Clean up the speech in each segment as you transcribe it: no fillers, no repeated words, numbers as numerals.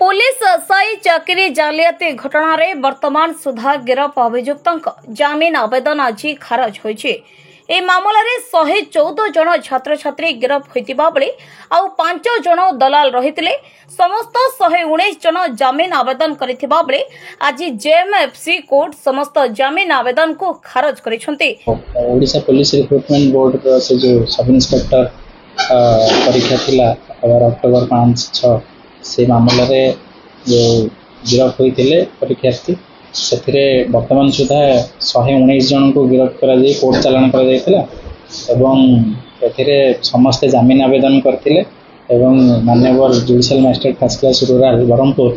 Police SI चाकरी जालियाती घटना रे वर्तमान सुधा गिरफ अभियुक्त जामिन आवेदन आज खारज होइछि। ए मामला रे 114 जन छात्र छात्री गिरफ होइतिबा बेले आउ 5 जन दलाल रहितिले। समस्त 119 जन जामिन आवेदन करिथिबा बेले आज जेएमएफसी कोर्ट समस्त जामिन आवेदन को खारज करिसंती। ओडिशा पुलिस रिक्रुटमेंट बोर्ड रो से जो सब इंस्पेक्टर परीक्षा थिला अक्टोबर 5-6 से मामला रे जो गिरफ होइतिले परीक्षार्थी से वर्तमान सुधा 119 जन को गिरफ करा जाई कोर्ट चालान करा जाइतिला एवं एथिरे समस्त जामिन आवेदन करथिले एवं माननीय judicial magistrate first class rural Brahmapur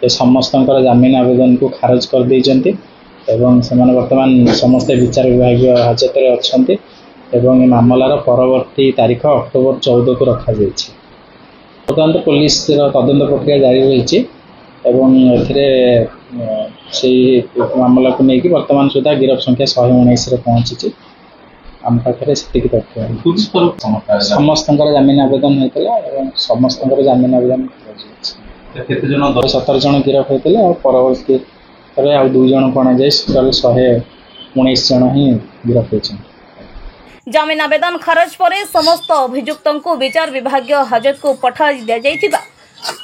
ए समस्त जामिन आवेदन को खारज कर दैछन्ति एवं सेमान वर्तमान समस्त विचार विभाग हाजत रे अछन्ति एवं ए मामलार परवर्ती तारीख अक्टोबर 14 को रखा जाइछि। वर्तमान पुलिस तदंत प्रक्रिया जारी रही एवं मामला को लेकिन वर्तमान सुधा गिरफ संख्या 119 रे पहुंची आम पाखे से समस्त जामिन आवेदन होता है समस्त जामिन आवेदन 17 जन गिरफ होते और परवर्ती आउ 2 जन कण जाए 119 जन ही गिरफ होती। जामिन आवेदन खारज पर समस्त अभियुक्तों को विचार विभाग हाजत को पठा दिया जाइथिबा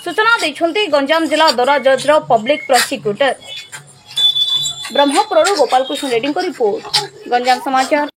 सूचना दैछन्ती गंजाम जिला दौरा जजर पब्लिक प्रोसिक्यूटर ब्रह्मपुर गोपाल कृष्ण रेड्डी को रिपोर्ट गंजाम समाचार।